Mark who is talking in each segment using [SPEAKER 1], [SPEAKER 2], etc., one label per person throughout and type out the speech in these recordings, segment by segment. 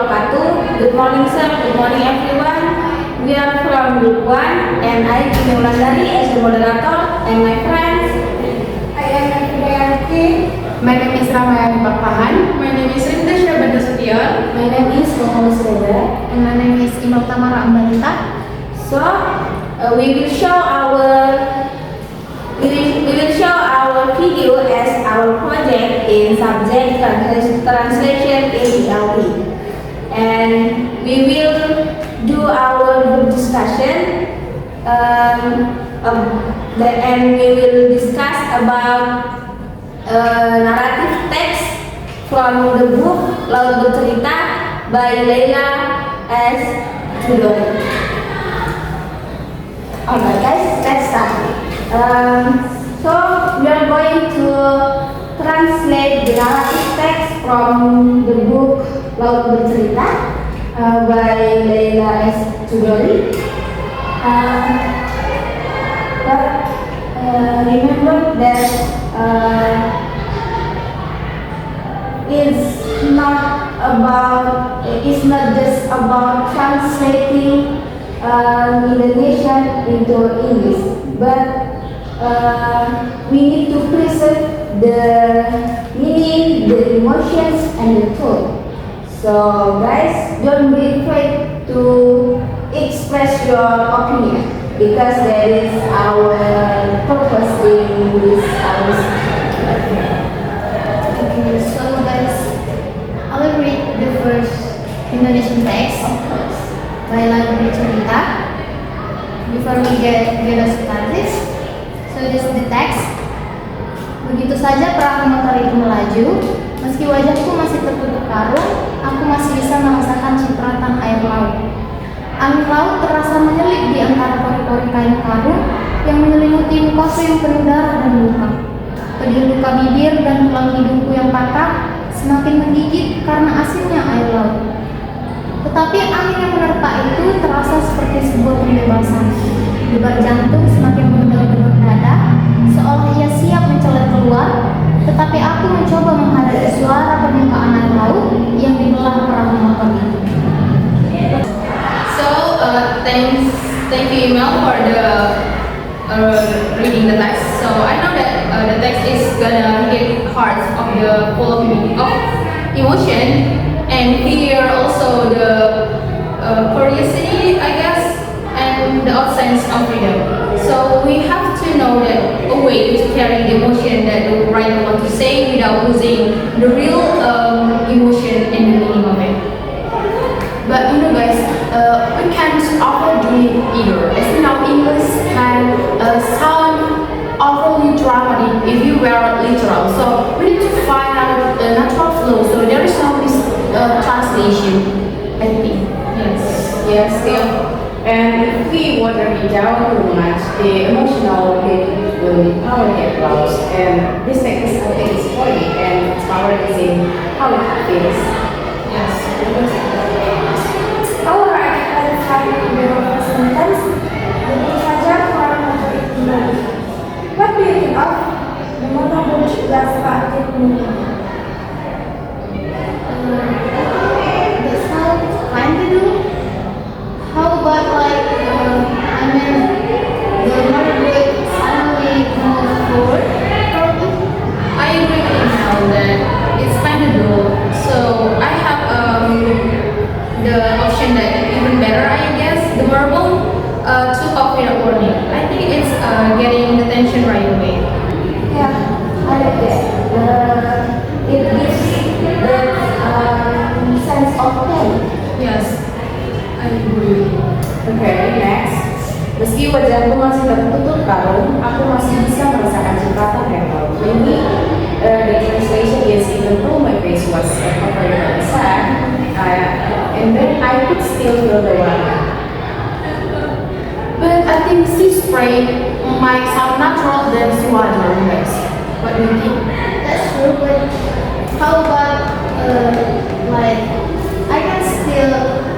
[SPEAKER 1] wabarakatuh. Good morning sir, good morning everyone. We are from Group 1 and I am Wulandari as the moderator and my friends. I am Andriyanti.
[SPEAKER 2] My name is Ramayani Pakpahan.
[SPEAKER 3] My name is Rinda Syabanda Setia.
[SPEAKER 1] My name is Romo Sreda.
[SPEAKER 2] And my name is Imam Tamara Ambalita.
[SPEAKER 1] So we will show our video as our project in subject translation in ELP, and we will do our group discussion, and we will discuss about narrative text from the book Laut Bercerita by Leila S. Chudori. Alright guys, let's start. So we are going to translate the narrative text from the book Laut Bercerita by Leila S. Chudori. But remember that it's not just about translating Indonesian into English, but we need to preserve the meaning, the emotions, and the tone. So guys, don't be afraid to express your opinion, because that is our purpose in this
[SPEAKER 2] Okay, so guys, I will read the first Indonesian text by Laut Bercerita before we get started. So this is the text. Begitu saja perahu motor itu melaju, meski wajahku masih tertutup karung, aku masih bisa merasakan cipratan air laut. Angin laut terasa menyelip di antara pori-pori kain karung yang menyelimuti mukaku yang penuh darah dan luka. Pedih luka bibir dan tulang hidungku yang patah semakin menggigit karena asinnya air laut. Tetapi angin yang menerpa itu terasa seperti sebuah pembebasan. Debar jantung semakin menggedor-gedor dada, seolah ia siap mencelat keluar. Tetapi aku mencoba menghadapi suara permukaan air laut yang dibelah perahu motor itu.
[SPEAKER 3] So, thank you Imel for the reading the text. So I know that the text is gonna hit hearts of the full of emotion, and here also the curiosity, I guess, and the sense of freedom. So we have to know that a way to carry the emotion that the writer want to say without losing the real emotion and the meaning of it. But you know guys, we can't often do it either. As you know, English can sound overly dramatic if you were literal. So we need to find out the natural flow. So there is no translation, I think.
[SPEAKER 2] Yes, still. And if we water it down too much, the emotional bit will power get lost. And this text I think is poetic, and its power is in how it feels.
[SPEAKER 3] Yes.
[SPEAKER 1] Kalau rakyat ada beberapa sentence, tentu saja orang motor itu melaju. What do you think of the motor bercerita saat itu?
[SPEAKER 2] That sounds fine to do. How about the motorboat suddenly moves forward?
[SPEAKER 3] I agree with Imel that it's kind of dull. So I have the option that even better, I guess. The marble took off without warning. I think it's getting the tension right away.
[SPEAKER 1] Yeah, I like that. It gives the sense of pain.
[SPEAKER 3] Yes, I agree.
[SPEAKER 2] Okay, next. Meski wajahku masih tertutup karung, aku masih bisa merasakan cipratan air laut. Maybe the translation is even though my face was covered by sand, and then I could still feel the water.
[SPEAKER 3] But I think sea spray might sound natural than seawater, guys. What do you think?
[SPEAKER 2] That's true, but how about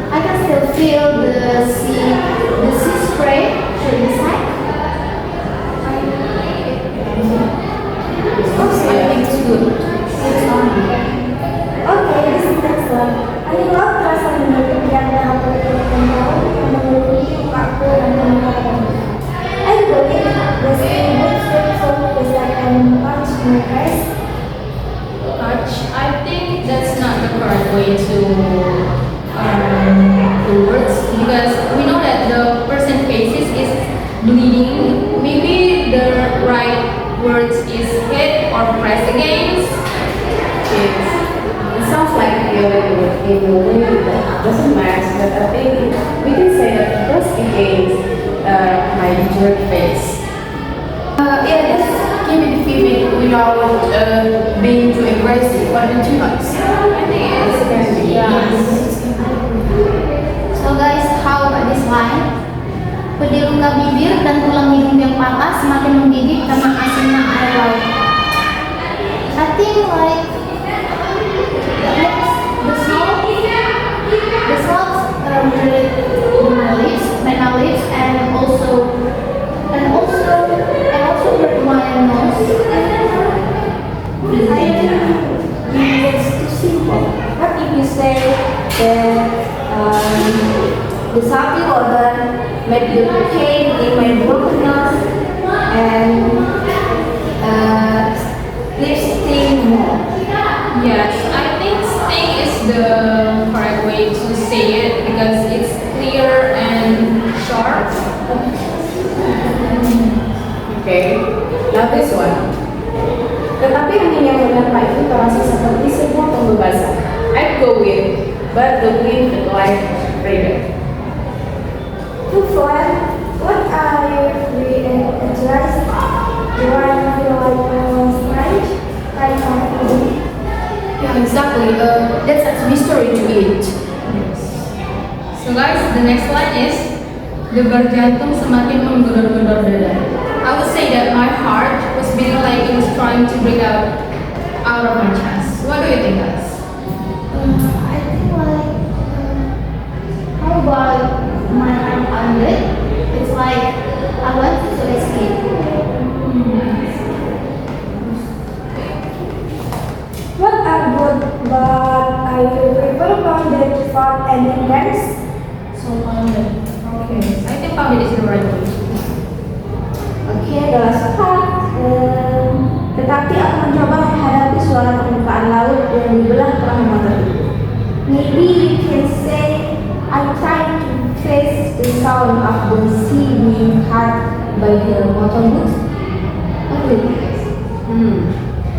[SPEAKER 2] I can still feel the sea spray through the side.
[SPEAKER 3] I think it's good.
[SPEAKER 1] Oke, this is next one. Angin laut terasa
[SPEAKER 3] the words, because we know that the person faces is bleeding. Maybe the right words is hit or press against.
[SPEAKER 4] It sounds like you're in a way that doesn't match, but I think we can say that press against my injured face.
[SPEAKER 2] Yeah, just give it the feeling without being too aggressive or too much.
[SPEAKER 3] I think it's
[SPEAKER 2] So guys, how about this line? Pedih luka bibir dan tulang hidung yang patah semakin menggigit karena asinnya air laut. I think like the salt my lips, and also hurt my nose.
[SPEAKER 1] It's too simple. What if you say that the salty water made the pain in my broken nose and lips sting more?
[SPEAKER 3] Yes, I think sting is the correct way to say it because it's clear and sharp.
[SPEAKER 4] Okay, now this one. Tetapi angin yang menyertai itu terasa seperti sebuah pembebasan. I'd go with, but the wind felt like freedom.
[SPEAKER 1] Too far. What are your free and adjust? Do I feel like strange? Like confusing?
[SPEAKER 2] Yeah, exactly. That's a mystery to it.
[SPEAKER 3] So guys, the next line is debar jantung semakin menggedor-gedor dada. I would say that my heart was beating like it was trying to break out of my chest. What do you think, guys?
[SPEAKER 2] I think like how about my arm under? It's like I want to escape.
[SPEAKER 1] What are good, but I prefer pounded fat and intense.
[SPEAKER 3] So okay, I think probably is the right way.
[SPEAKER 1] Oke, adalah sehat. Tetapi aku mencoba menghadapi suara permukaan laut yang dibelah perang motor itu. Maybe you can say I try to face the sound of the sea being cut by the motorboat. What do you think?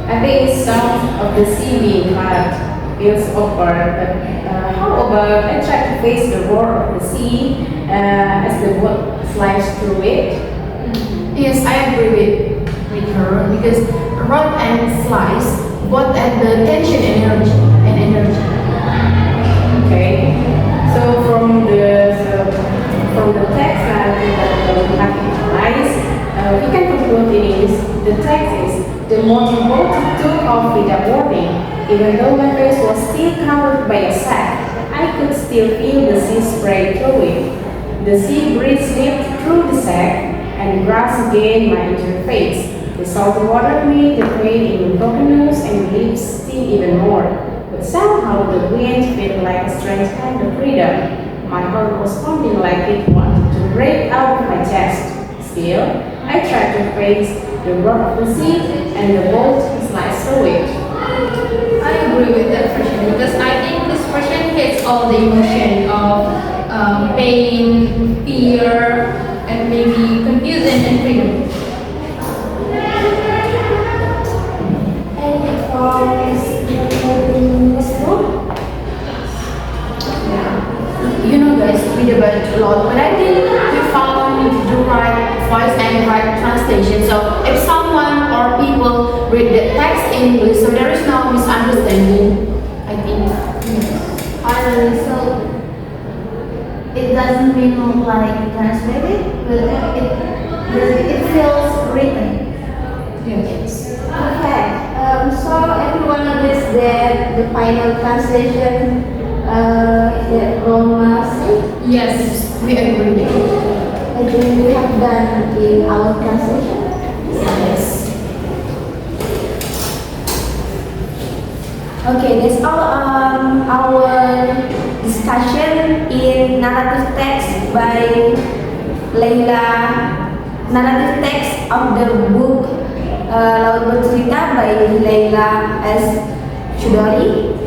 [SPEAKER 4] I think the sound of the sea being hard feels awkward, but how about I try to face the roar of the sea as the boat slides through it?
[SPEAKER 2] Yes, I agree with her because rod and slice both add the tension and energy.
[SPEAKER 4] Okay, so from the text that we have analyzed, we can conclude it is the text is the motorboat took off without warning. Even though my face was still covered by a sack, I could still feel the sea spray through it. The sea breeze slipped through the sack and grass again my injured face. The salty water made the pain in my broken nose and lips sting even more. But somehow the wind felt like a strange kind of freedom. My heart was pumping like it wanted to break out of my chest. Still, I tried to face the rock of the sea and the boat slides through it.
[SPEAKER 3] I agree with that version because I think this version hits all the emotion of pain, fear, and maybe confusion and freedom.
[SPEAKER 1] And it was in this book.
[SPEAKER 2] You know guys, we debated a lot, but I think we found the right voice and right translation. So if someone or people read the text in English, so there is no misunderstanding, I think.
[SPEAKER 1] So
[SPEAKER 2] It doesn't mean like translated, but it feels written.
[SPEAKER 3] Yes.
[SPEAKER 1] okay. So everyone agrees that the final translation that Roma said.
[SPEAKER 3] Yes.
[SPEAKER 2] We agree.
[SPEAKER 1] I think we have done in our translation.
[SPEAKER 2] Yes.
[SPEAKER 1] Okay, that's all our discussion in narrative text by Laila. Narrative text of the book Laut Bercerita by Laila S. Chudori.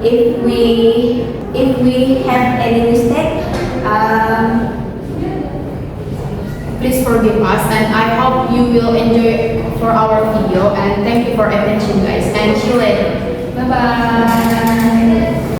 [SPEAKER 1] if we have any mistake,
[SPEAKER 3] Please forgive us, and I hope you will enjoy for our video, and thank you for attention guys, and see you later. Bye bye.